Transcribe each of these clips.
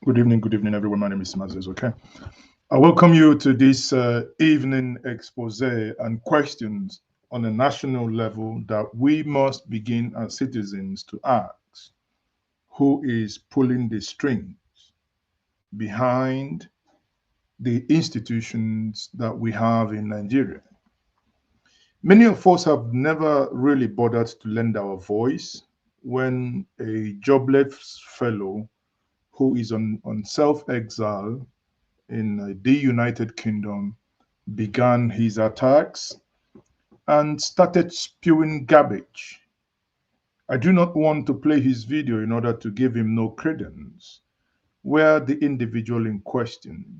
Good evening, everyone. My name is Mazes. Okay, I welcome you to this evening expose and questions on a national level that we must begin as citizens to ask: who is pulling the strings behind the institutions that we have in Nigeria? Many of us have never really bothered to lend our voice when a jobless fellow who is on self-exile in the United Kingdom began his attacks and started spewing garbage. I do not want to play his video in order to give him no credence, where the individual in question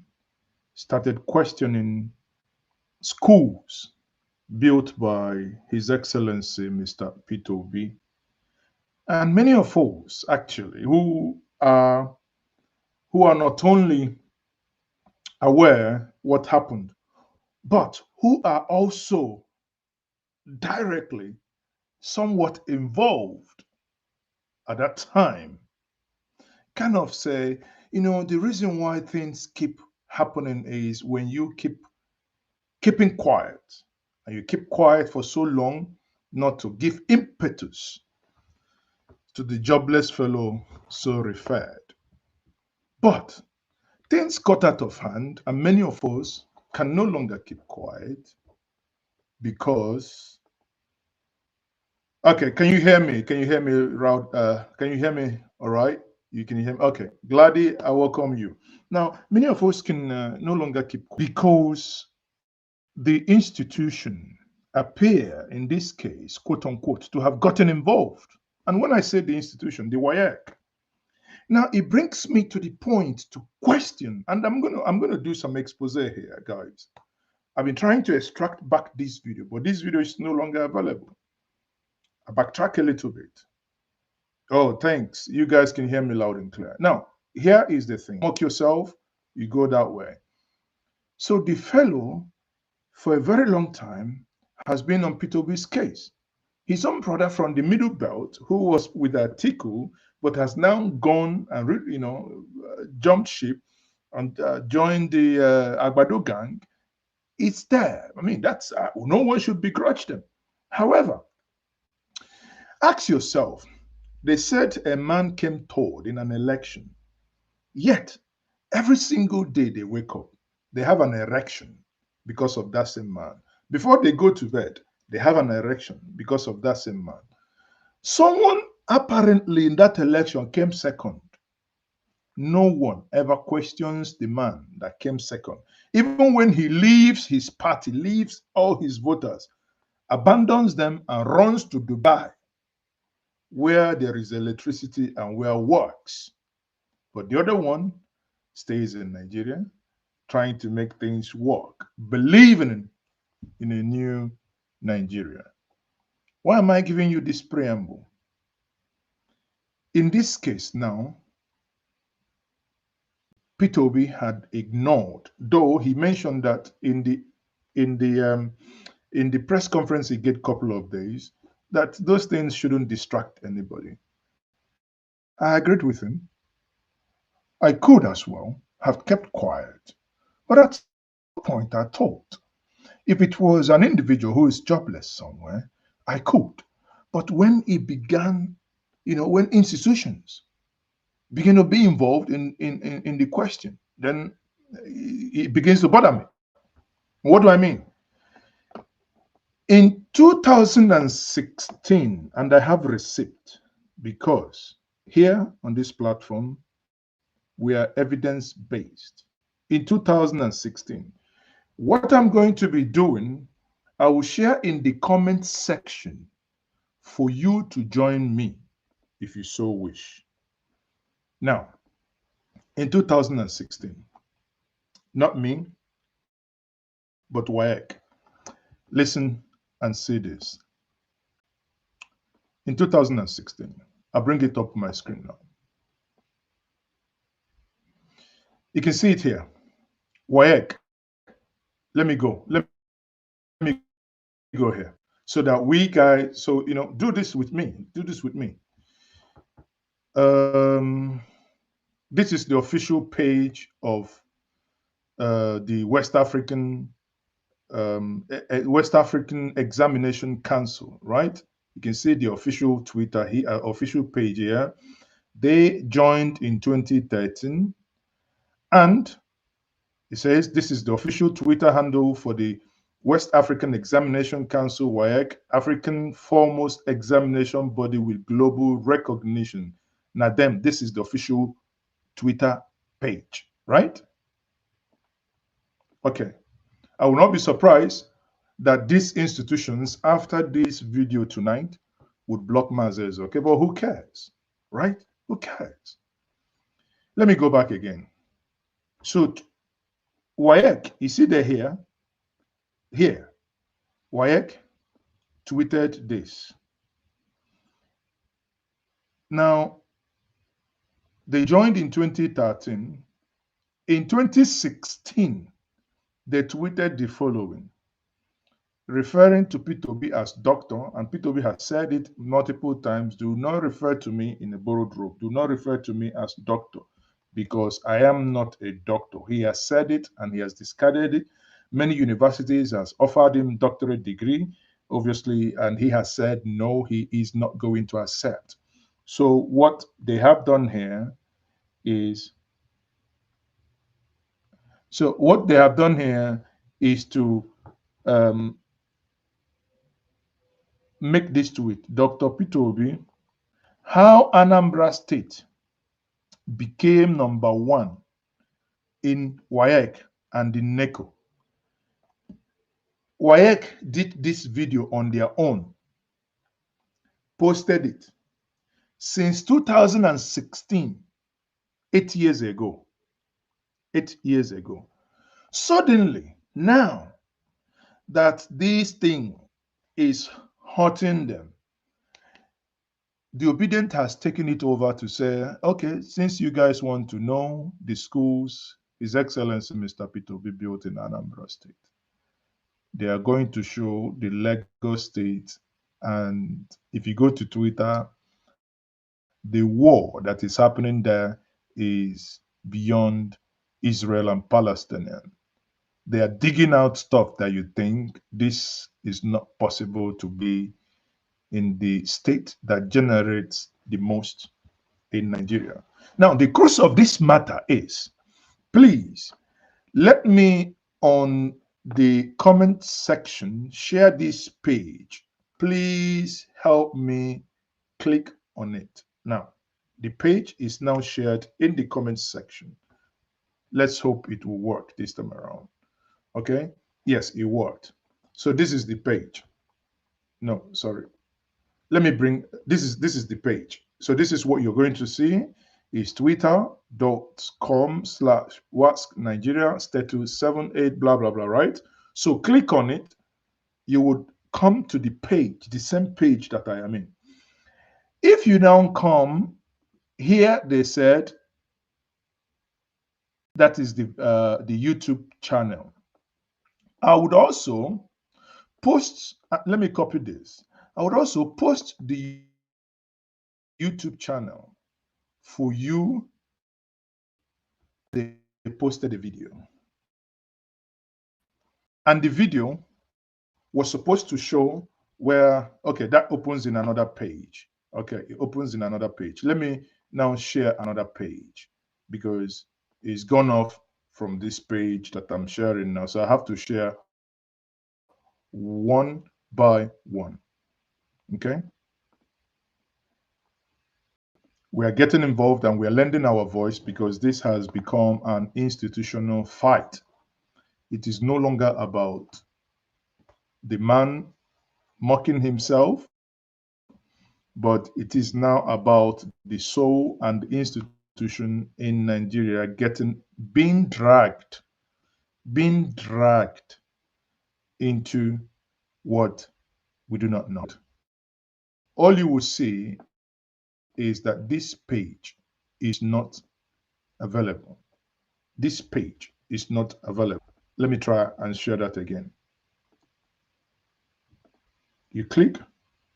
started questioning schools built by His Excellency Mr. PeterObi, and many of us actually who are not only aware what happened, but who are also directly somewhat involved at that time, kind of say, the reason why things keep happening is when you keeping quiet, and you keep quiet for so long not to give impetus to the jobless fellow so referred. But things got out of hand, and many of us can no longer keep quiet because. Okay, can you hear me? Can you hear me, Raud? Can you hear me? All right, you can hear me. Okay, Gladdy, I welcome you. Now, many of us can no longer keep quiet because the institution appear, in this case, quote unquote, to have gotten involved. And when I say the institution, the WAEC. Now it brings me to the point to question, and I'm gonna do some expose here, guys. I've been trying to extract back this video, but this video is no longer available. I backtrack a little bit. Oh, thanks. You guys can hear me loud and clear. Now, here is the thing. Mock yourself, you go that way. So the fellow, for a very long time, has been on PeterObi's case. His own brother from the Middle Belt, who was with Atiku, but has now gone and jumped ship and joined the Agbado gang. It's there. I mean, that's no one should begrudge them. However, ask yourself, they said a man came third in an election, yet every single day they wake up, they have an erection because of that same man. Before they go to bed, they have an erection because of that same man. Someone apparently in that election came second. No one ever questions the man that came second. Even when he leaves his party, leaves all his voters, abandons them and runs to Dubai, where there is electricity and where works. But the other one stays in Nigeria, trying to make things work, believing in a new Nigeria. Why am I giving you this preamble? In this case now, PeterObi had ignored, though he mentioned that in the press conference he gave a couple of days, that those things shouldn't distract anybody. I agreed with him. I could as well have kept quiet, but at some point I thought, if it was an individual who is jobless somewhere, I could. But when it began, when institutions begin to be involved in the question, then it begins to bother me. What do I mean? In 2016, and I have receipt, because here on this platform, we are evidence-based. In 2016, what I'm going to be doing, I will share in the comment section for you to join me if you so wish. Now, in 2016, not me, but WAEC. Listen and see this. In 2016, I'll bring it up on my screen now. You can see it here. WAEC. Let me go. Let me go here. So that we guys, do this with me. Do this with me. This is the official page of the West African Examination Council, right? You can see the official Twitter here, official page here. They joined in 2013, and it says this is the official Twitter handle for the West African Examination Council, WAEC, African foremost examination body with global recognition. Now, this is the official Twitter page, right? Okay. I will not be surprised that these institutions, after this video tonight, would block Mazes. Okay, but who cares, right? Who cares? Let me go back again. So, WAEC, you see there here? Here, WAEC tweeted this. Now, they joined in 2013. In 2016, they tweeted the following, referring to PeterObi as doctor, and PeterObi has said it multiple times, do not refer to me in a borrowed robe. Do not refer to me as doctor, because I am not a doctor. He has said it and he has discarded it. Many universities has offered him doctorate degree, obviously, and he has said no, he is not going to accept. So what they have done here is, to make this tweet. Dr. PeterObi, how Anambra State became number 1 in WAEC and in NECO. WAEC did this video on their own, posted it. Since 2016, 8 years ago, 8 years ago, suddenly, now that this thing is hurting them, the Obedient has taken it over to say, okay, since you guys want to know the schools His Excellency Mr. PeterObi built in Anambra State, they are going to show the Lagos State. And if you go to Twitter, the war that is happening there is beyond Israel and Palestinian. They are digging out stuff that you think this is not possible to be in the state that generates the most in Nigeria. Now, the crux of this matter is, please let me on the comment section share this page. Please help me click on it. Now, the page is now shared in the comment section. Let's hope it will work this time around. Okay? Yes, it worked. So this is the page. No, sorry. Let me bring, this is the page. So this is what you're going to see is twitter.com/WASC Nigeria status 78 blah blah blah, right? So click on it, you would come to the page, the same page that I am in. If you now come here, they said that is the YouTube channel. I would also post, let me copy this. I would also post the YouTube channel for you. They posted a video, and the video was supposed to show where, okay, that opens in another page. Okay, it opens in another page. Let me now share another page because it's gone off from this page that I'm sharing now. So I have to share one by one. Okay. We are getting involved and we are lending our voice because this has become an institutional fight. It is no longer about the man mocking himself, but it is now about the soul and the institution in Nigeria being dragged into what we do not know. All you will see is that this page is not available. This page is not available. Let me try and share that again. You click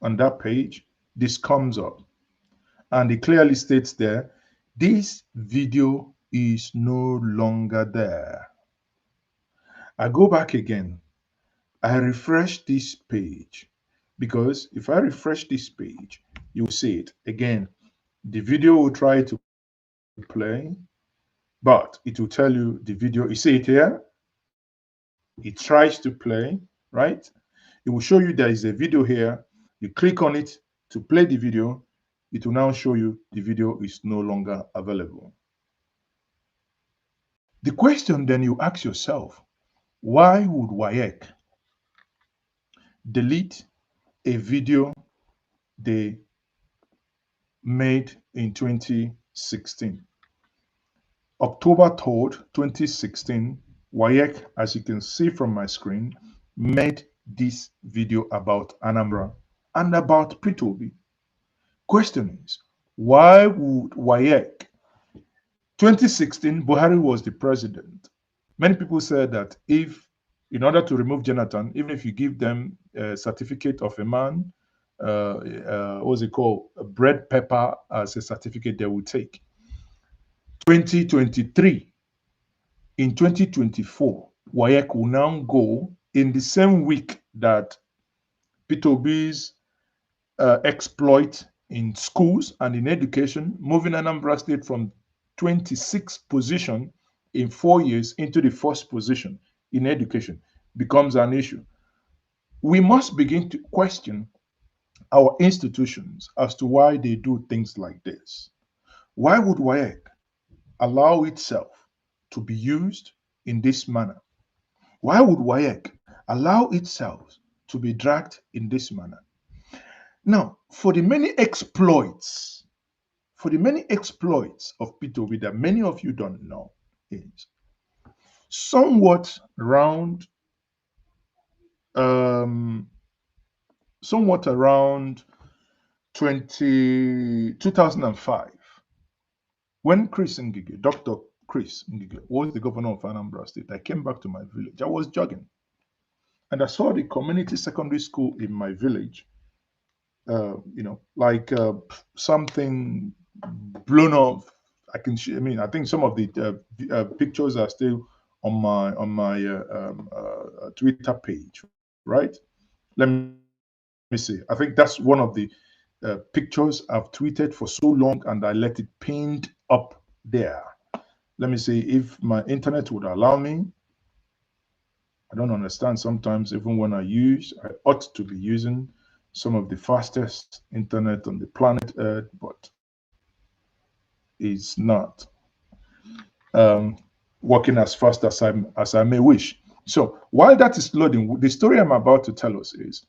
on that page, this comes up, and it clearly states there, This video is no longer there. I go back again. I refresh this page, because if I refresh this page, you will see it again. The video will try to play, but it will tell you the video. You see it here? It tries to play, right? It will show you there is a video here. You click on it to play the video. It will now show you the video is no longer available. The question then you ask yourself, why would WAEC delete a video they made in 2016? October 3rd, 2016, WAEC, as you can see from my screen, made this video about Anambra and about PeterObi. Question is, why would WAEC? 2016, Buhari was the president. Many people said that if, in order to remove Jonathan, even if you give them a certificate of a man, what's it called, a bread pepper as a certificate, they will take. 2023, in 2024, WAEC will now go in the same week that PeterObi's exploit in schools and in education, moving Anambra State from 26th position in 4 years into the first position in education becomes an issue. We must begin to question our institutions as to why they do things like this. Why would WAEC allow itself to be used in this manner? Why would WAEC allow itself to be dragged in this manner? Now, for the many exploits of PeterObi that many of you don't know is somewhat around 2005, when Dr. Chris Ngige was the governor of Anambra State. I came back to my village. I was jogging, and I saw the community secondary school in my village, like something blown off. I think some of the pictures are still on my Twitter page, right? Let me see. I think that's one of the pictures I've tweeted for so long, and I let it pinned up there. Let me see if my internet would allow me. I don't understand sometimes, even when I ought to be using some of the fastest internet on the planet Earth, but it's not working as fast as I may wish. So while that is loading, the story I'm about to tell us is,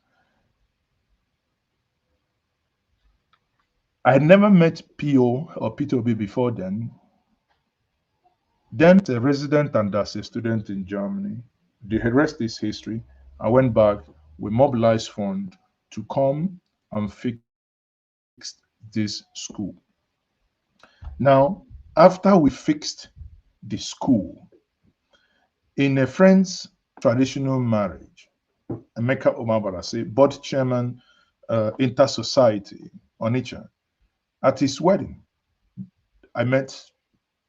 I had never met PO or PeterObi before then. Then a resident and as a student in Germany. The rest is history. I went back, we mobilized funds to come and fix this school. Now, after we fixed the school, in a friend's traditional marriage, Emeka Omabarase, board chairman, Inter-Society, Onitsha, at his wedding, I met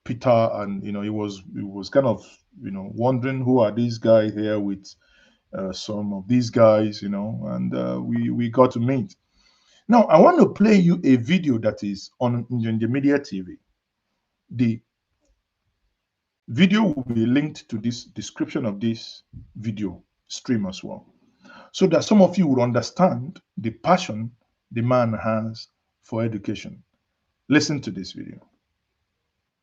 Peter, and he was kind of wondering, who are these guys here with some of these guys, and we got to meet. Now I want to play you a video that is on NjenjeMediaTV. The video will be linked to this description of this video stream as well, so that some of you will understand the passion the man has for education. Listen to this video.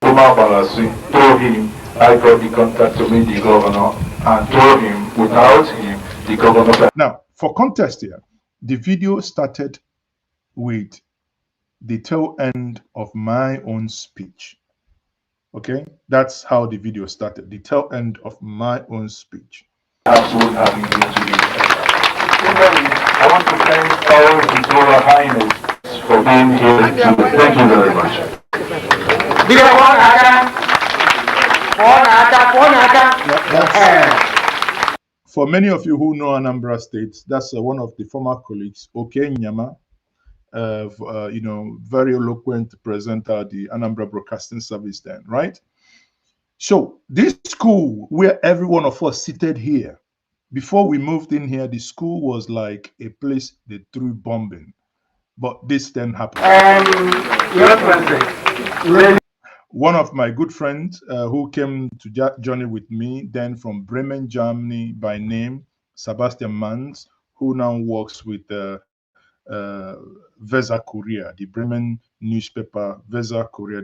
Balasi told him I got the contact to meet the governor, and told him without him the governor. Now, for context here, the video started with the tail end of my own speech. Okay, that's how the video started. The tail end of my own speech. I want to thank all His Royal Highness for being here today. Thank you very much. For many of you who know Anambra State, that's one of the former colleagues, Oke Nyama, you know, very eloquent presenter, the Anambra Broadcasting Service then, right? So this school where every one of us seated here, before we moved in here, the school was like a place they threw bombing. But this then happened. One of my good friends who came to journey with me then from Bremen, Germany by name, Sebastian Mans, who now works with Weser Kurier, the Bremen newspaper, Weser Kurier,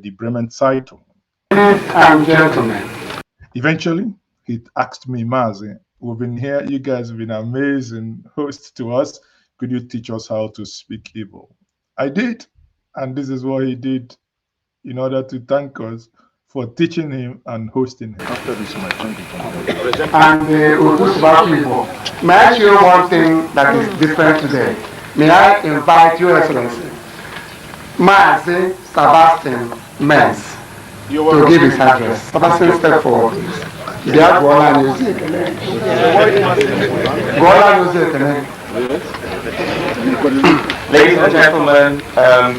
the Bremen Zeitung. Ladies and gentlemen. Eventually, he asked me, Mazi, we've been here, you guys have been amazing hosts to us. Could you teach us how to speak Igbo? I did, and this is what he did in order to thank us for teaching him and hosting him. And may I share one thing that is different today? May I invite Your Excellency, Mazi Sebastian Mens, to give his address. Sebastian, step forward, please. Ladies and gentlemen,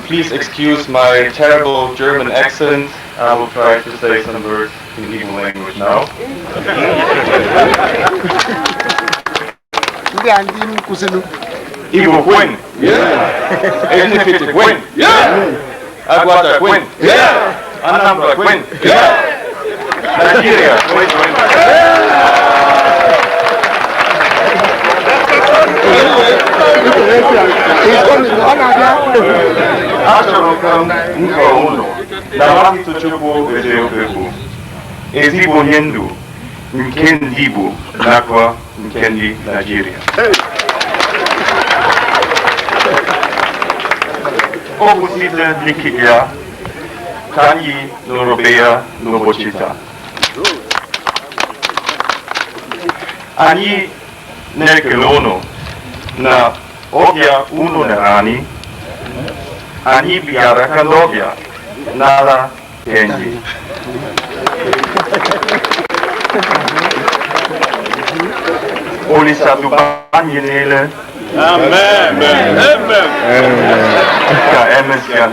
please excuse my terrible German accent. I will try to say some words in Igbo language now. Igbo Queen. Yeah. Ethnifit Queen. Yeah. Aguata Queen. Yeah. Anambra Queen. Yeah. Nigeria. Achọrọ ka m nkọrọ ụlọ na asụsụ Chukwu eziokwu ezigbo onye ndụ nke ndị Igbo nakwa nke ndị Nigeria. Ọ bụ site n'ikike ya ka anyị nọrọbe ya n'ụbọchị taa. Anyị na-ekele unu na ọbịa unu na anyị bịara ka n'ọbịa n'ala Njenje. Olisa duba anyị niile. Amen. Ka emesịa.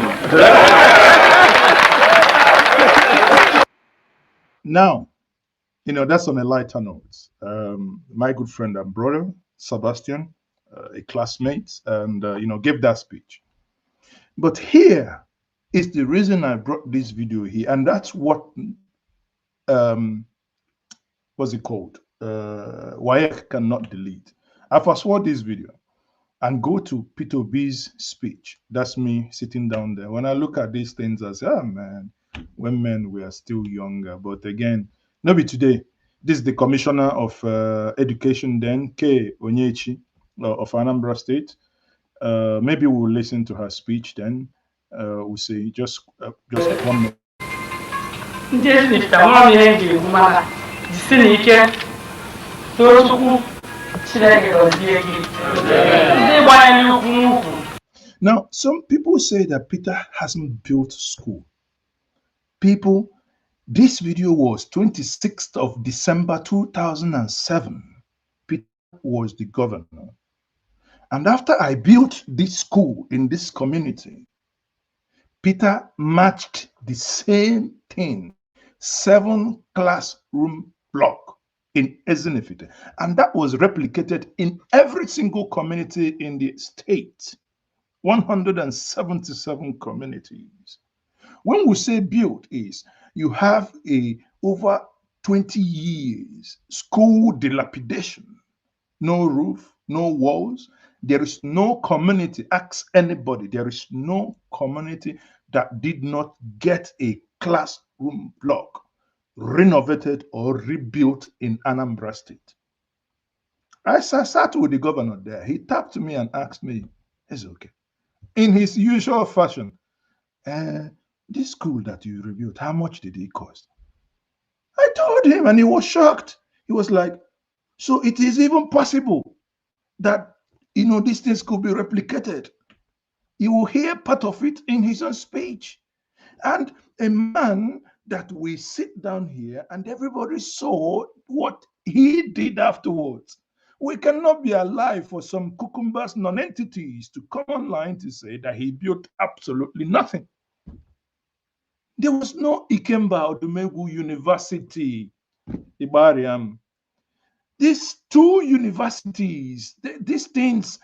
Now, you know, that's on a lighter note. My good friend and brother, Sebastian, a classmate, and, you know, gave that speech. But here is the reason I brought this video here, and that's what, what's it called? WAEC cannot delete. I fast forward this video and go to PeterObi's speech. That's me sitting down there. When I look at these things, I say, oh man, when men were still younger. But again, maybe today, this is the Commissioner of Education then, K. Onyechi of Anambra State. Maybe we'll listen to her speech then. We'll say just 1 minute. Now, some people say that Peter hasn't built school. People, this video was 26th of December 2007. Peter was the governor. And after I built this school in this community, Peter matched the same thing, 7 classroom block in Ezinifite. And that was replicated in every single community in the state, 177 communities. When we say built is, you have a over 20 years school dilapidation, no roof, no walls. There is no community, ask anybody, there is no community that did not get a classroom block renovated or rebuilt in Anambra State. As I sat with the governor there, he tapped me and asked me, it's okay. In his usual fashion, this school that you rebuilt, how much did it cost? I told him and he was shocked. He was like, so it is even possible that, you know, these things could be replicated. You will hear part of it in his own speech. And a man that we sit down here and everybody saw what he did afterwards. We cannot be alive for some cucumbers non-entities to come online to say that he built absolutely nothing. There was no Ikemba Odumegwu University, Ibariam. These two universities, these things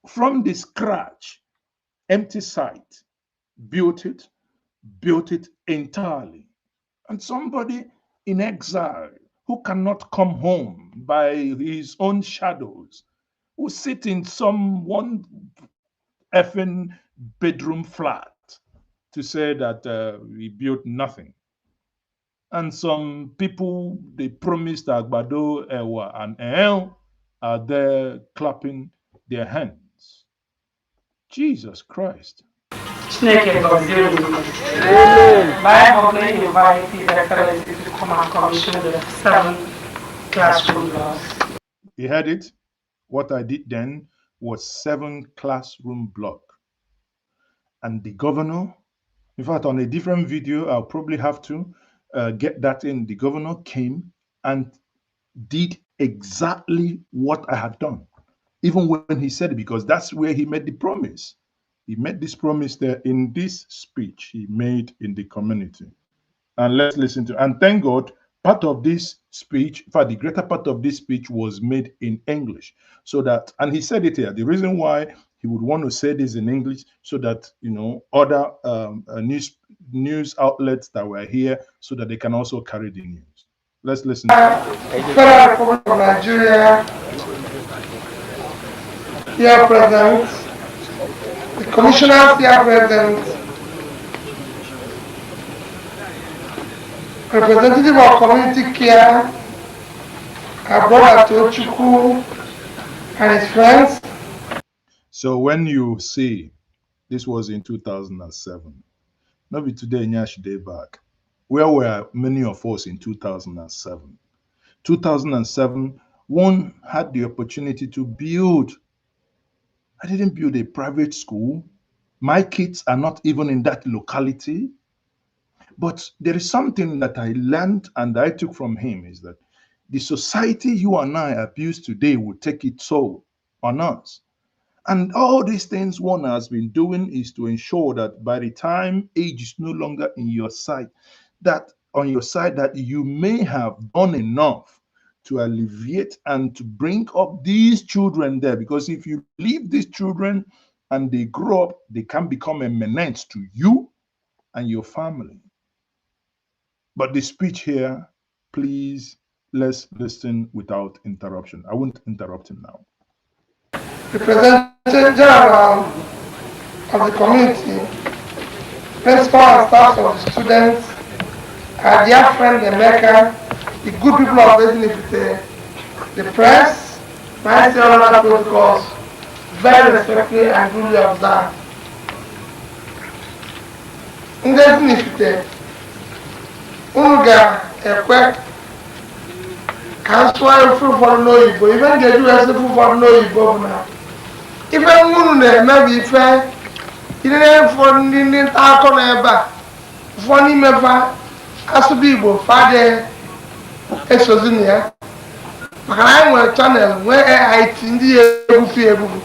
from the scratch, empty site, built it entirely. And somebody in exile who cannot come home by his own shadows, who sit in some one effing bedroom flat to say that we built nothing. And some people, they promised Agbado, Ewa, and El are there clapping their hands. Jesus Christ. Chineke gọzie unu. Bible may invite His Excellency to come and commission the 7 classroom blocks. You heard it? What I did then was 7 classroom block. And the governor, in fact, on a different video, I'll probably have to get that in. The governor came and did exactly what I had done, even when he said it, because that's where he made the promise. He made this promise there in this speech he made in the community. And let's listen to, and thank God, part of this speech, in fact, the greater part of this speech was made in English. So that, and he said it here, the reason why he would want to say this in English, so that, you know, other news outlets that were here, so that they can also carry the news. Let's listen. Federal Republic of Nigeria, here present, the commissioners here present, representative of community care, our brother Tochukwu and his friends. So when you see, this was in 2007, maybe today, Nyash day back, where were many of us in 2007? 2007, one had the opportunity to build. I didn't build a private school. My kids are not even in that locality. But there is something that I learned and I took from him, is that the society you and I abuse today will take its toll on us. And all these things one has been doing is to ensure that by the time age is no longer in your sight, that on your side, that you may have done enough to alleviate and to bring up these children there. Because if you leave these children and they grow up, they can become a menace to you and your family. But the speech here, please, let's listen without interruption. I won't interrupt him now. Representative General of the community, principal and staff of the students, our dear friend Emeka, the good people of Ezinifite, the press, my other protocols, very respectfully and duly observed. In Ezinifite, Unga, Ekwe, Kanswa, full for no Igbo, even the US full for no Igbo now. Even Munu, maybe fair, he didn't for Indian Alcon ever, funny member, as to be Igbo, father, Esozinia. I want a channel where I think the Ebu.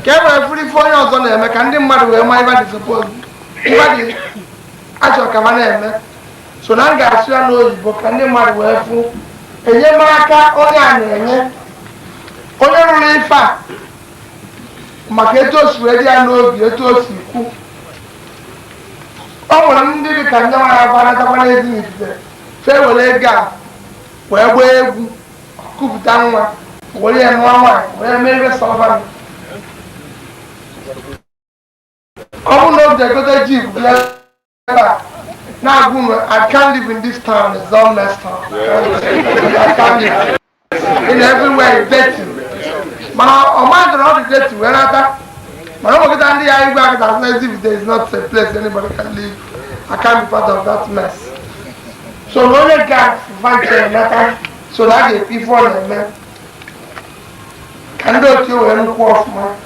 Kevin, free 4 years on them, I can't matter where my body is supposed to be. As your command, so now guys, you know, you can't matter where for a Yamaka or only fat. Maketos ready and no Biotos. Oh, one did the Kanda have farewell lega, where we cook down one, and where maybe someone. Oh, no, they got a jeep. Now, I can't live in this town, it's all messed up. I can't live in everywhere, dirty. My mind not dirty, when I look at the eye, there is not a place anybody can live. I can't be part of that mess. So, no, you can't fight matter, so that the people and men can do you and quote man.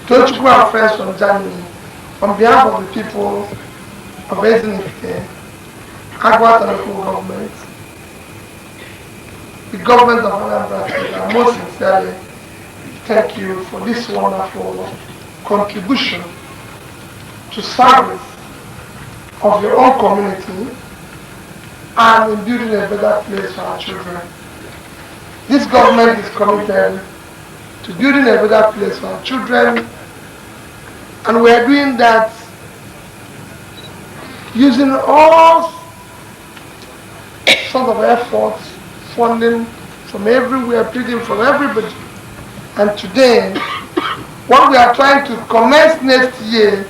Don't you go friends from Germany on behalf of the people of Ezinifite, Agwata local government. the government of Anambra State, I most sincerely thank you for this wonderful contribution to service of your own community and in building a better place for our children. This government is committed to building a better place for our children, and we are doing that using all sorts of efforts, funding from everywhere, pleading from everybody. And today, what we are trying to commence next year.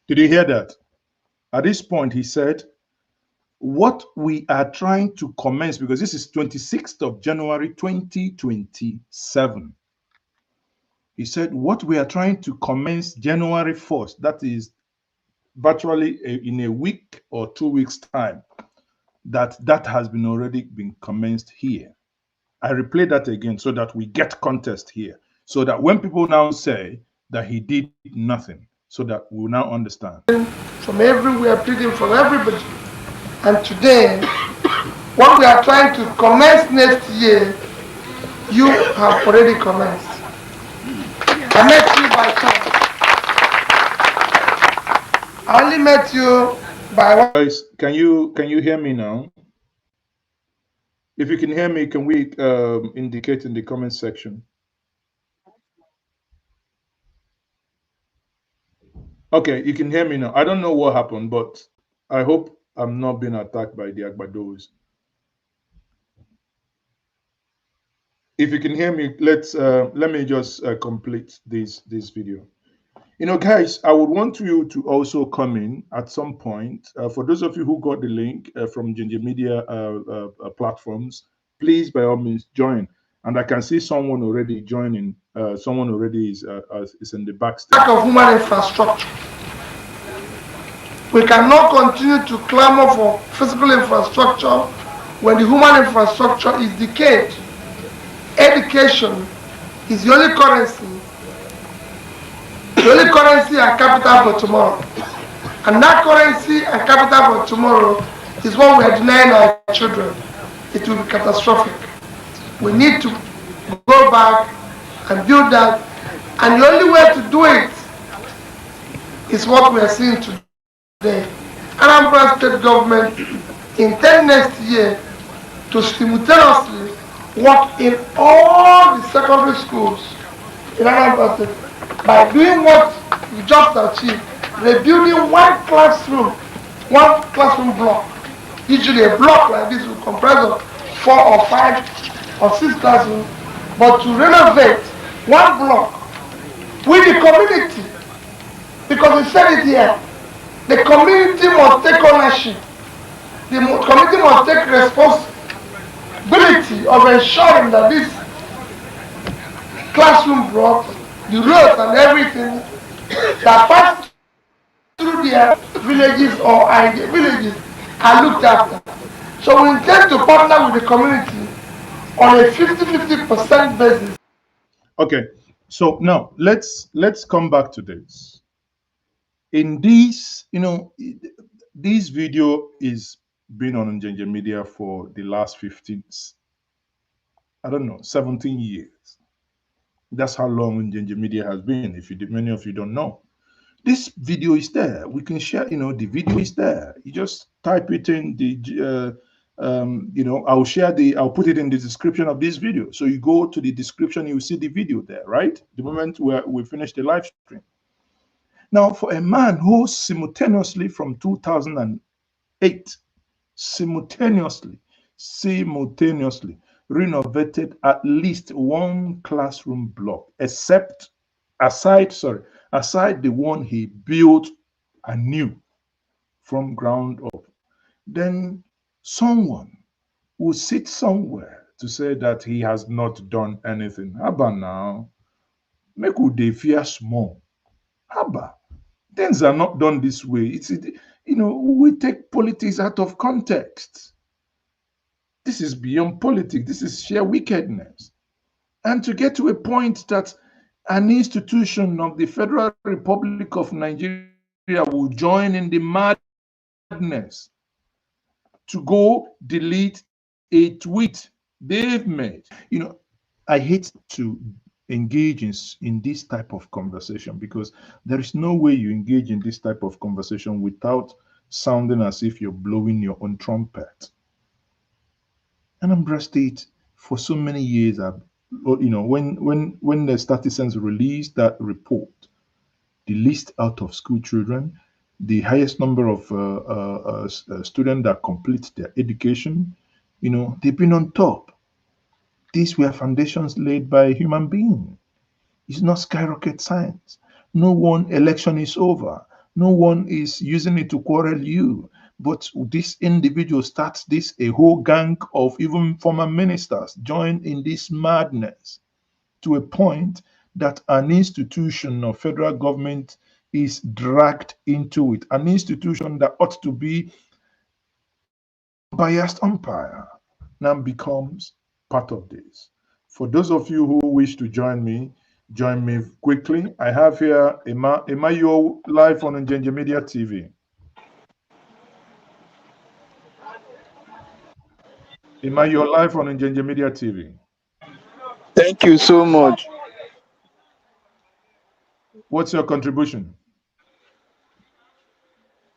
Did you hear that? At this point, he said, what we are trying to commence, because this is 26th of January 2027. He said, what we are trying to commence January 1st, that is virtually in a week or 2 weeks' time, that has been already been commenced here. I replay that again so that we get context here, so that when people now say that he did nothing, so that we will now understand. From everywhere, pleading from everybody. And today, what we are trying to commence next year, you have already commenced. I met you by chance. I only met you by. Guys, can you hear me now? If you can hear me, can we indicate in the comment section? Okay, you can hear me now. I don't know what happened, but I hope I'm not being attacked by the Agbados. If you can hear me, let me just complete this video. You know, guys, I would want you to also come in at some point. For those of you who got the link from Njenje Media platforms, please, by all means, join. And I can see someone already joining. Someone already is in the backstage. Lack of human infrastructure. We cannot continue to clamor for physical infrastructure when the human infrastructure is decayed. Education is the only currency and capital for tomorrow. And that currency and capital for tomorrow is what we are denying our children. It will be catastrophic. We need to go back and build that. And the only way to do it is what we are seeing today. Anambra State government intends next year to simultaneously work in all the secondary schools in Anambra State by doing what we just achieved, rebuilding one classroom block. Usually a block like this will comprise of 4 or 5 or 6 classrooms, but to renovate one block with the community, because we said it here, the community must take ownership. The community must take responsibility of ensuring that this classroom block, the roads and everything that pass through their villages or villages are looked after. So we intend to partner with the community on a 50-50% basis. Okay, so now let's come back to this. In this, you know, this video is been on Njenje Media for the last 17 years. That's how long Njenje Media has been. If many of you don't know, this video is there. We can share. You know, the video is there. You just type it in the. You know, I'll put it in the description of this video. So you go to the description, you see the video there, right? The moment where we finish the live stream. Now, for a man who simultaneously from 2008, simultaneously renovated at least one classroom block, aside the one he built anew from ground up, then someone will sit somewhere to say that he has not done anything. Haba now, make we dey fear small. Haba, things are not done this way. You know, we take politics out of context. This is beyond politics. This is sheer wickedness. And to get to a point that an institution of the Federal Republic of Nigeria will join in the madness to go delete a tweet they've made. You know, I hate to engage in this type of conversation because there is no way you engage in this type of conversation without sounding as if you're blowing your own trumpet. Anambra State, for so many years, when the statisticians released that report, the least out of school children, the highest number of students that complete their education, they've been on top. These were foundations laid by a human being. It's not skyrocket science. No one election is over. No one is using it to quarrel you. But this individual starts this, a whole gang of even former ministers join in this madness to a point that an institution of federal government is dragged into it. An institution that ought to be biased umpire now becomes part of this. For those of you who wish to join me quickly. I have here Emma. Emma, you're live on NjenjeMediaTV. Emma, you're live on NjenjeMediaTV. Thank you so much. What's your contribution?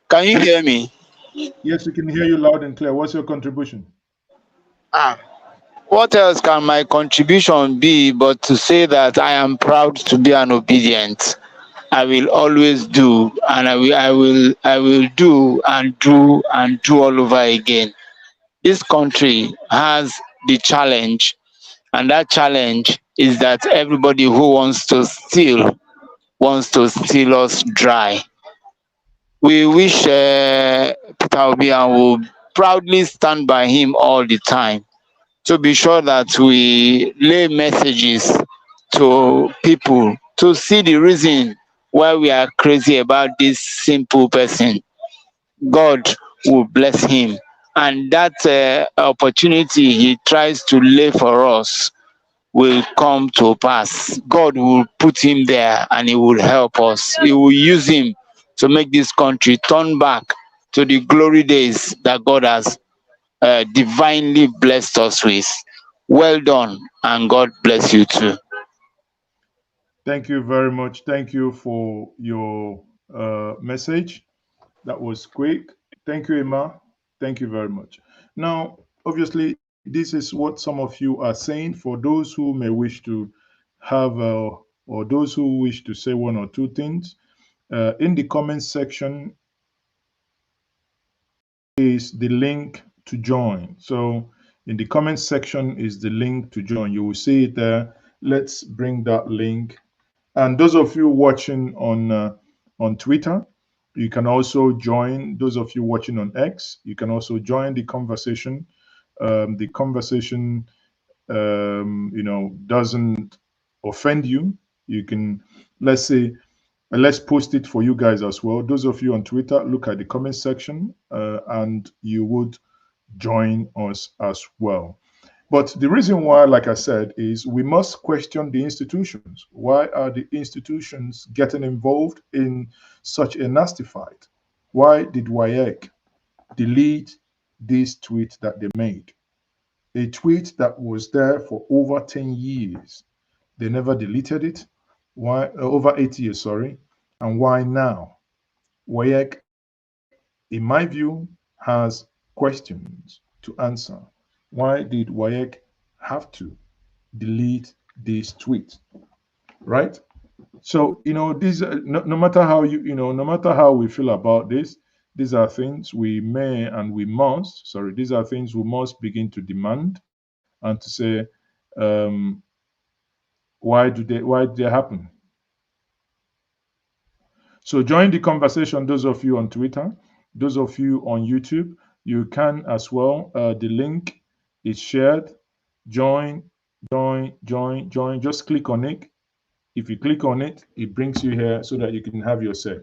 Can you hear me? Yes, we can hear you loud and clear. What's your contribution? What else can my contribution be but to say that I am proud to be an obedient. I will always do, and I will do and do and do all over again. This country has the challenge, and that challenge is that everybody who wants to steal us dry. We wish PeterObi and will proudly stand by him all the time, to be sure that we lay messages to people to see the reason why we are crazy about this simple person. God will bless him, and that opportunity he tries to lay for us will come to pass. God will put him there and he will help us. He will use him to make this country turn back to the glory days that God has divinely blessed us with. Well done, and God bless you too. Thank you very much. Thank you for your message. That was quick. Thank you, Emma. Thank you very much. Now, obviously, this is what some of you are saying. For those who may wish to have, or those who wish to say one or two things, in the comment section is the link to join. So in the comment section is the link to join. You will see it there. Let's bring that link. And those of you watching on Twitter, you can also join. Those of you watching on X, you can also join the conversation. The conversation, doesn't offend you. You can, let's say, let's post it for you guys as well. Those of you on Twitter, look at the comment section and you would join us as well. But the reason why, like I said, is we must question the institutions. Why are the institutions getting involved in such a nasty fight? Why did WAEC delete this tweet that they made? A tweet that was there for over 10 years. They never deleted it. Why? Over 8 years, sorry. And why now? WAEC, in my view, has questions to answer. Why did WAEC have to delete this tweet? Right? So, these no matter how no matter how we feel about this, these are things we may and we must, these are things we must begin to demand and to say, why did they happen? So join the conversation, those of you on Twitter, those of you on YouTube, you can as well. The link is shared. Join. Just click on it. If you click on it, it brings you here so that you can have your say.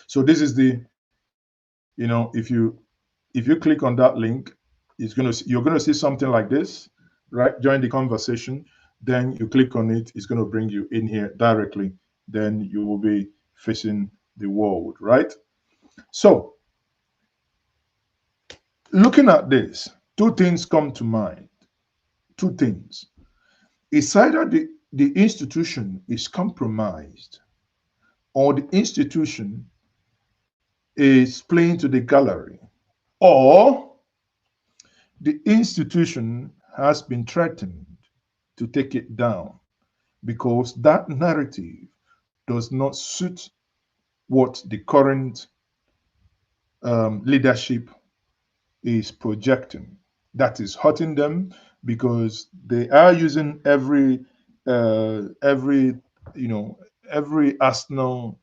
So this is the, if you click on that link, you're gonna see something like this, right? Join the conversation. Then you click on it. It's gonna bring you in here directly. Then you will be facing the world, right? So looking at this, two things come to mind. Two things. It's either the institution is compromised or the institution is playing to the gallery, or the institution has been threatened to take it down because that narrative does not suit what the current leadership is projecting. That is hurting them because they are using every every arsenal,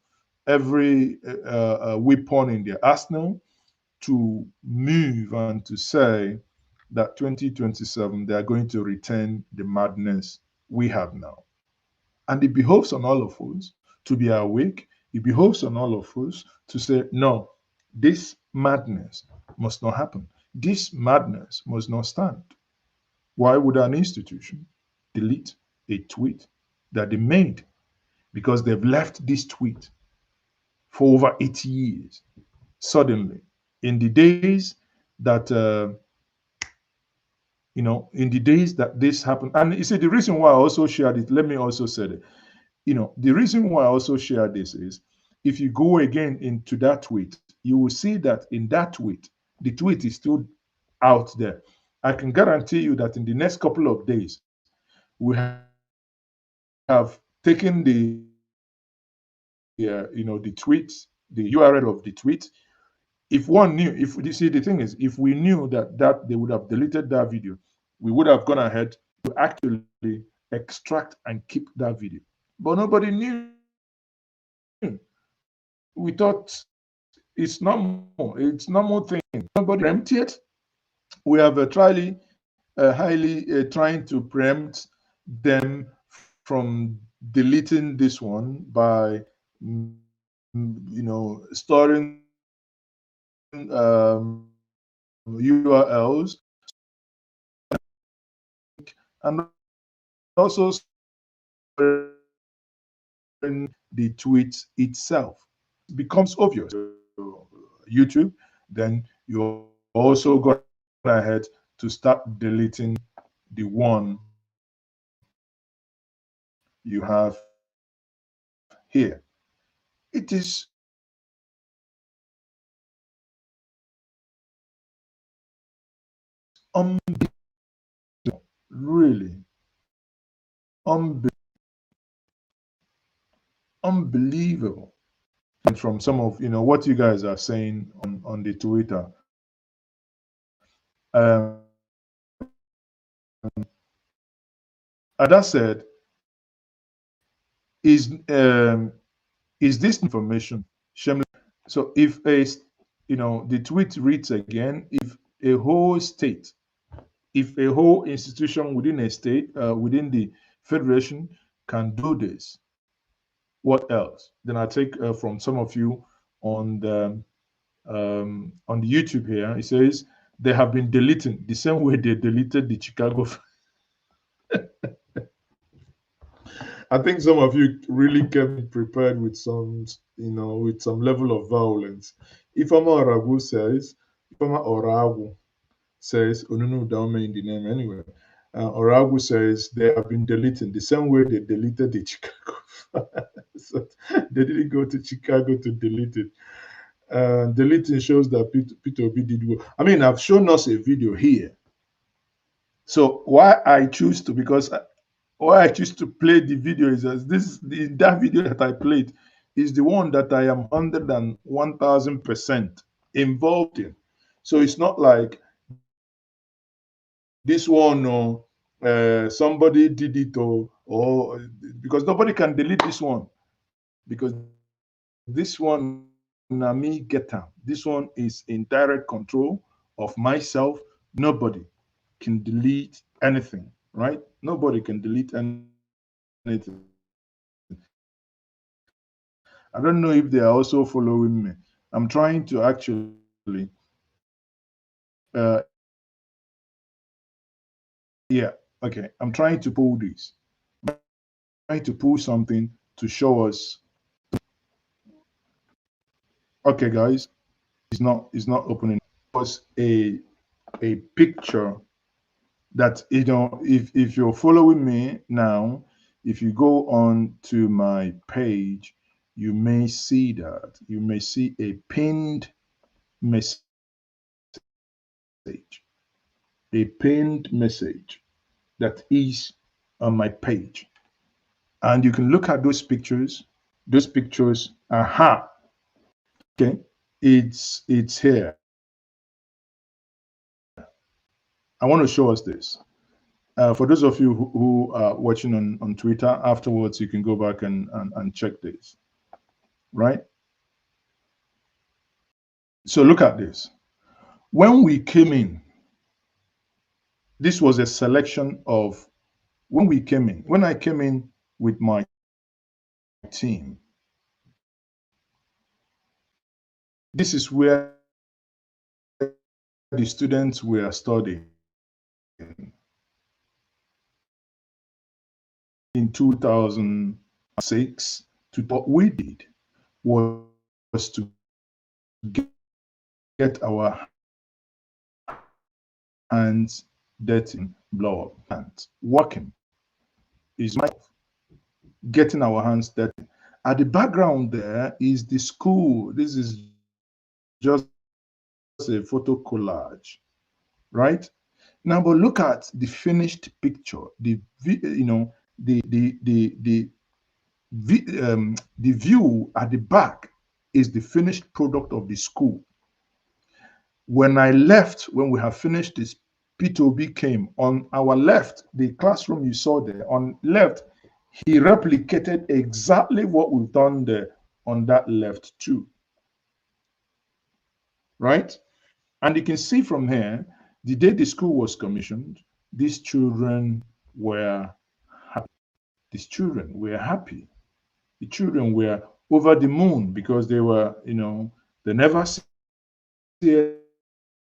every weapon in their arsenal to move and to say that 2027 they are going to return the madness we have now. And it behoves on all of us to be awake. It behoves on all of us to say, no, this madness must not happen. This madness must not stand. Why would an institution delete a tweet that they made? Because they've left this tweet for over 80 years. Suddenly, in the days that in the days that this happened, and you see the reason why I also shared it. Let me also say that, the reason why I also share this is, if you go again into that tweet, you will see that in that tweet, the tweet is still out there. I can guarantee you that in the next couple of days, we have taken the the tweet, the URL of the tweet. If one knew, if you see, the thing is, if we knew that they would have deleted that video, we would have gone ahead to actually extract and keep that video. But nobody knew. We thought it's normal. It's normal thing. Nobody preempt it. We have highly trying to preempt them from deleting this one by storing URLs and also the tweet itself. Becomes obvious. YouTube, then you also go ahead to start deleting the one you have here. It is unbelievable, really unbelievable. And from some of what you guys are saying on the Twitter, that said, is this information shameless? So if the tweet reads again, if a whole state, if a whole institution within a state, within the federation can do this, what else? Then I take from some of you on the YouTube here. It says they have been deleting the same way they deleted the Chicago. I think some of you really came prepared with some, with some level of violence. Ifama Oragu says, Onunu don't mean the name anyway. Oragu says they have been deleting the same way they deleted the Chicago. So they didn't go to Chicago to delete it. Deleting shows that PeterObi did well. I mean, I've shown us a video here. So why I choose to play the video is that that video that I played is the one that I am 1,000% involved in. So it's not like this one or somebody did it or because nobody can delete this one, because this one me get out. This one is in direct control of myself. Nobody can delete anything, right? Nobody can delete anything. I don't know if they are also following me. I'm trying to actually yeah, okay. I'm trying to pull this. I'm trying to pull something to show us. Okay, guys, it's not opening. It was a a picture that, you know, if you're following me now, if you go on to my page, you may see that. You may see a pinned message. A pinned message that is on my page. And you can look at those pictures. Those pictures, aha. Okay. It's here. I want to show us this. For those of you who are watching on Twitter, afterwards you can go back and check this, right? So look at this. When we came in, this was a selection of when we came in. When I came in with my team, this is where the students were studying in 2006. What we did was to get our hands dirty, blow up, and working is my getting our hands dirty. At the background there is the school. This is just a photo collage, right? Now, but look at the finished picture. The view at the back is the finished product of the school. When I left, when we have finished this, PeterObi came on our left, the classroom you saw there on left. He replicated exactly what we've done there on that left too, right? And you can see from here, the day the school was commissioned, these children were happy. These children were happy. The children were over the moon because they were, you know, they never see a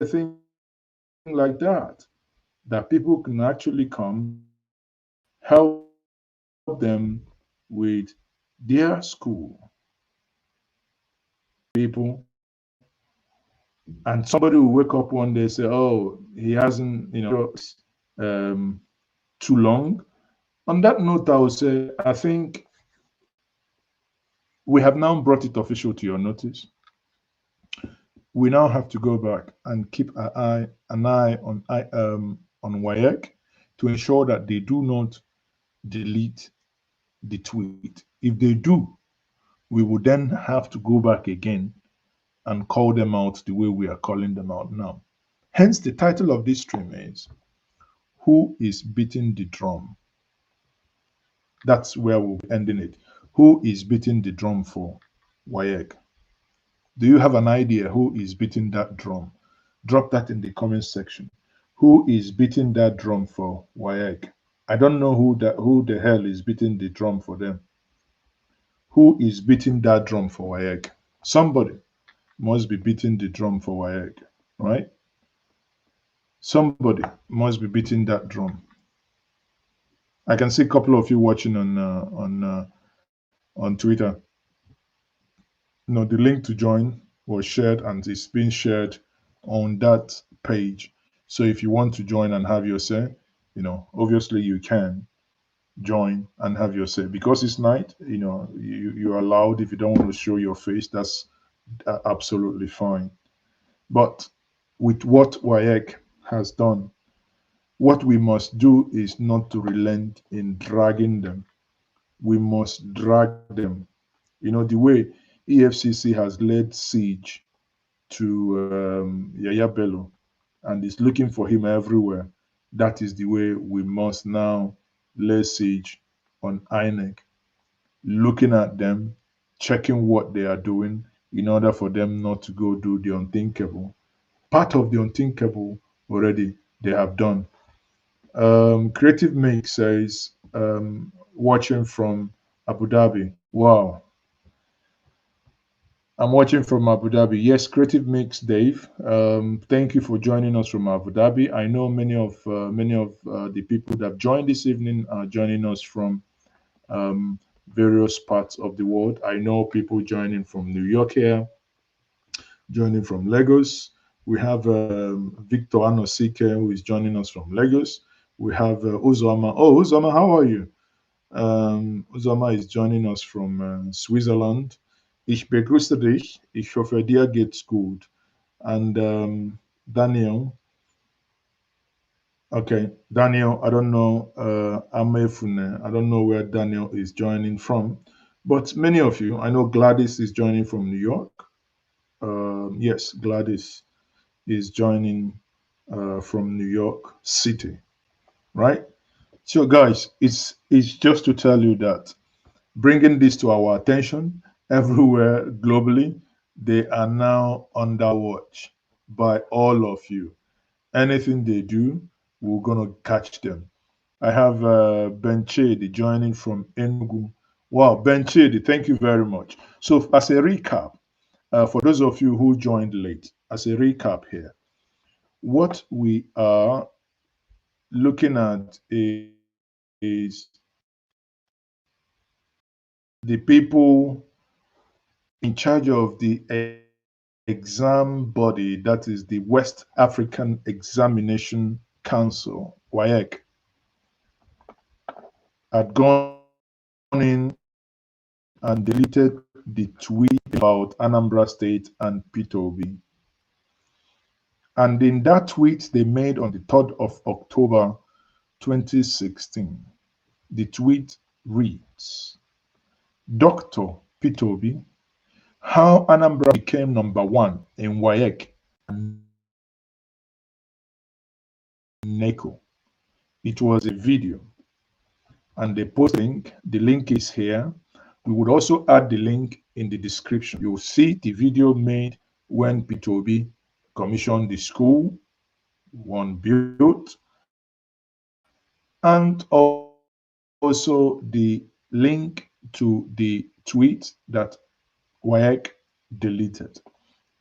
thing like that people can actually come help them with their school. People, and somebody will wake up one day and say, oh, he hasn't, you know, too long. On that note, I would say, I think we have now brought it official to your notice. We now have to go back and keep an eye on WAEC to ensure that they do not delete the tweet. If they do, we will then have to go back again and call them out the way we are calling them out now. Hence, the title of this stream is Who is Beating the Drum? That's where we'll be ending it. Who is beating the drum for WAEC? Do you have an idea who is beating that drum? Drop that in the comment section. Who is beating that drum for WAEC? I don't know who the hell is beating the drum for them. Who is beating that drum for WAEC? Somebody must be beating the drum for WAEC, right? Somebody must be beating that drum. I can see a couple of you watching on Twitter. No, the link to join was shared and it's being shared on that page. So if you want to join and have your say, you know, obviously you can join and have your say. Because it's night, you know, you're allowed. If you don't want to show your face, that's absolutely fine. But with what WAEC has done, what we must do is not to relent in dragging them. We must drag them. You know, the way EFCC has laid siege to Yaya Bello and is looking for him everywhere. That is the way we must now lay siege on INEC, looking at them, checking what they are doing in order for them not to go do the unthinkable. Part of the unthinkable already they have done. Creative Mix says, watching from Abu Dhabi. Wow. I'm watching from Abu Dhabi. Yes, Creative Mix, Dave. Thank you for joining us from Abu Dhabi. I know many of the people that have joined this evening are joining us from various parts of the world. I know people joining from New York here, joining from Lagos, We have Victor Anosike, who is joining us from Lagos. We have Uzoma. Oh, Uzoma, how are you? Uzoma is joining us from Switzerland. Ich begrüße dich. Ich hoffe, dir geht's gut. And Daniel. Okay, Daniel, I don't know, Amefune, I don't know where Daniel is joining from, but many of you, I know Gladys is joining from New York. Yes, Gladys is joining from New York City, right? So, guys, it's just to tell you that bringing this to our attention everywhere globally, they are now under watch by all of you. Anything they do, we're gonna catch them. I have Ben Chedi joining from Enugu. Wow, Ben Chedi, thank you very much. So, as a recap, for those of you who joined late, as a recap here, what we are looking at is the people in charge of the exam body, that is the West African Examination Council, WAEC, had gone in and deleted the tweet about Anambra State and PeterObi. And in that tweet they made on the 3rd of October 2016, the tweet reads, Dr. PeterObi, how Anambra became #1 in WAEC and NECO. It was a video and the post link. The link is here. We would also add the link in the description. You'll see the video made when PeterObi commissioned the school, one built, and also the link to the tweet that WAEC deleted.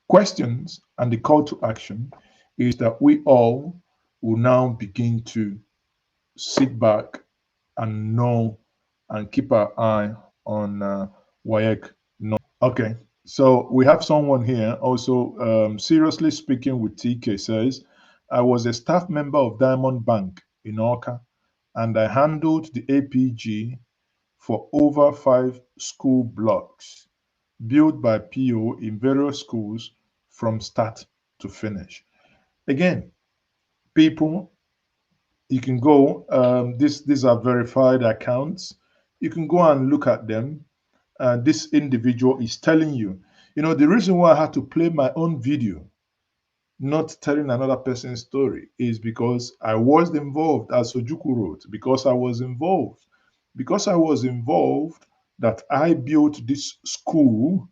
Questions and the call to action is that we all will now begin to sit back and know and keep our eye on WAEC. Okay, so we have someone here also. Seriously speaking with TK says, I was a staff member of Diamond Bank in Orca and I handled the APG for over 5 school blocks built by PO in various schools from start to finish. Again, people, you can go, these are verified accounts. You can go and look at them. This individual is telling you, the reason why I had to play my own video, not telling another person's story, is because I was involved, as Ojuku wrote, because I was involved. Because I was involved, that I built this school,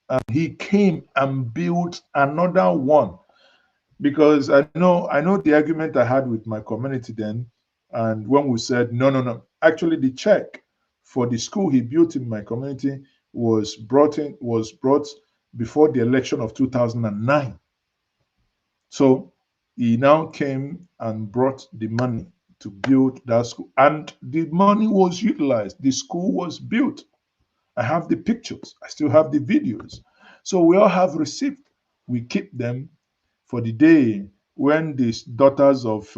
and he came and built another one. Because I know the argument I had with my community then, and when we said no. Actually, the check for the school he built in my community was brought before the election of 2009. So he now came and brought the money to build that school, and the money was utilized. The school was built. I have the pictures. I still have the videos. So we all have received. We keep them for the day when these daughters of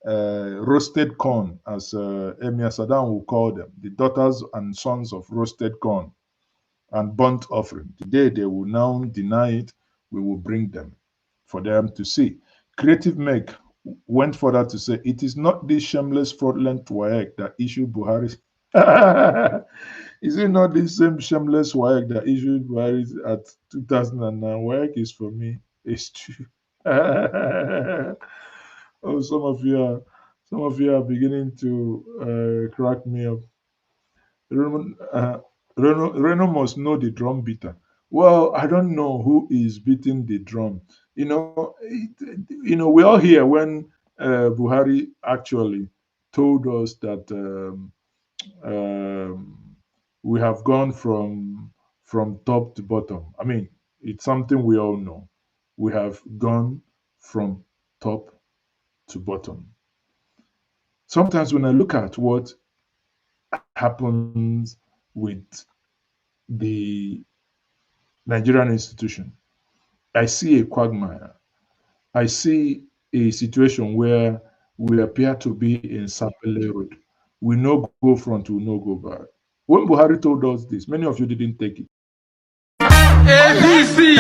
roasted corn, as Emir Saddam will call them, the daughters and sons of roasted corn and burnt offering, the day they will now deny it, we will bring them for them to see. Creative Meg went further to say, it is not this shameless fraudulent WAEC that issued Buhari. Is it not the same shameless WAEC that issued Buhari at 2009? WAEC is for me. It's true. Oh, some of you are beginning to crack me up. Reno must know the drum beater. Well, I don't know who is beating the drum. We all hear when Buhari actually told us that we have gone from top to bottom. I mean, it's something we all know. We have gone from top to bottom. Sometimes when I look at what happens with the Nigerian institution, I see a quagmire. I see a situation where we appear to be in Sapele Road. We no go front, we no go back. When Buhari told us this, many of you didn't take it. ABC,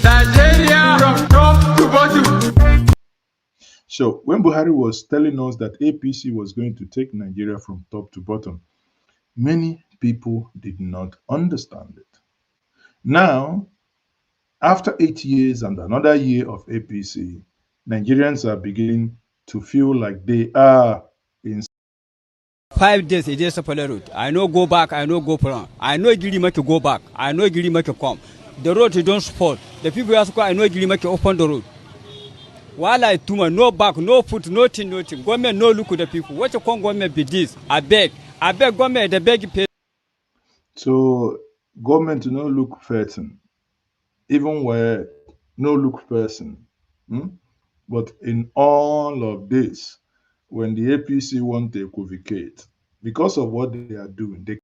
Nigeria from top to bottom. So when Buhari was telling us that APC was going to take Nigeria from top to bottom, many people did not understand it. Now, after 8 years and another year of APC, Nigerians are beginning to feel like they are in 5 days it is Sapele road. I know go back, I know go front. I know Giri make you go back. I know Giri make you come. The road you don't support. The people ask I know Giri make you open the road. While I too much, no back, no foot, nothing. Government no look at the people. What you call government be this? I beg government, the beg pay. So government no look person, even where no look person. But in all of this, when the APC want to equivocate, because of what they are doing, they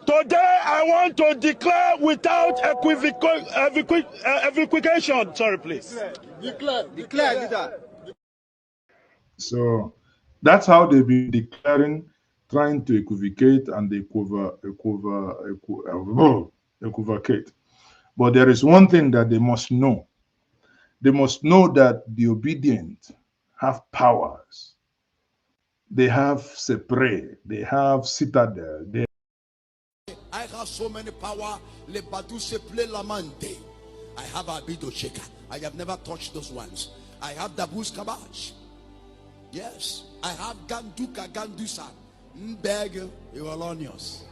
Today, I want to declare without equivocation. Sorry, please. Declare. so that's how they've been declaring, trying to equivocate and equivocate. But there is one thing that they must know. They must know that the obedient have powers. They have Sepre, they have Citadel. I have so many power. Le Baduse play Lamante. I have Abido Shaker. I have never touched those ones. I have Dabus Kabach. Yes. I have Ganduka Gandusa. Mbeg Iwalonios.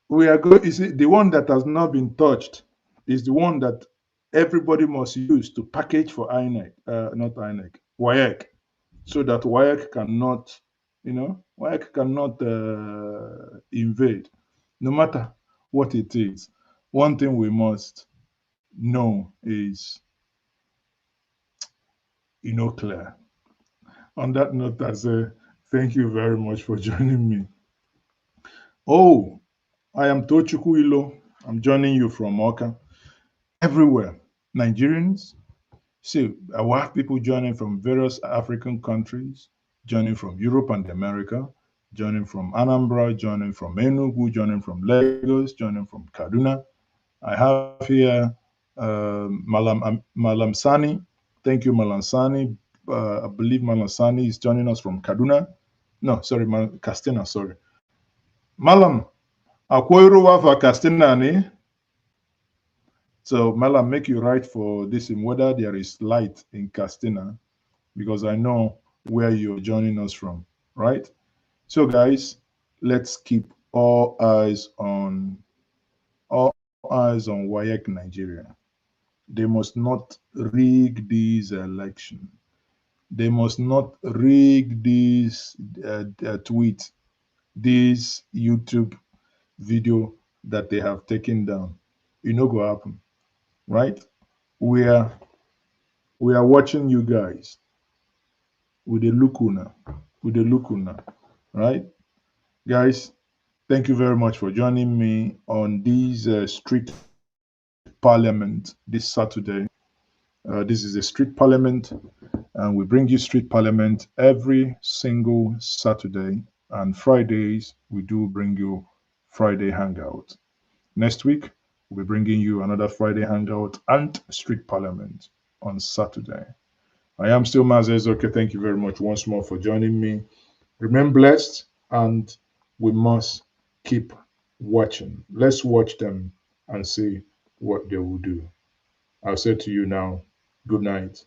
We are going, you see, the one that has not been touched is the one that everybody must use to package for INEC, not INEC, WAEC, so that WAEC cannot, WAEC cannot invade, no matter what it is. One thing we must know is, clear. On that note, I say thank you very much for joining me. Oh, I am Tochukwu Ilo. I'm joining you from Oka. Everywhere, Nigerians. See, I will have people joining from various African countries, joining from Europe and America, joining from Anambra, joining from Enugu, joining from Lagos, joining from Kaduna. I have here Malam Sani. Thank you, Malam Sani. I believe Malam Sani is joining us from Kaduna. No, sorry, Castina, sorry. Malam, Akwoiruwa for Castina, ni? So, Malam, make you write for this in whether there is light in Castina, because I know where you're joining us from, right? So, guys, let's keep all eyes on WAEC Nigeria. They must not rig this election. They must not rig this tweet, this YouTube video that they have taken down. It no go happen, right? We are watching you guys with the lukuna, right? Guys, thank you very much for joining me on this street parliament this Saturday. This is a street parliament, and we bring you street parliament every single Saturday, and Fridays we do bring you Friday hangout. Next week we'll be bringing you another Friday hangout and street parliament on Saturday. I am still Mazezoke. Thank you very much once more for joining me. Remain blessed, and we must keep watching. Let's watch them and see what they will do. I'll say to you now, good night.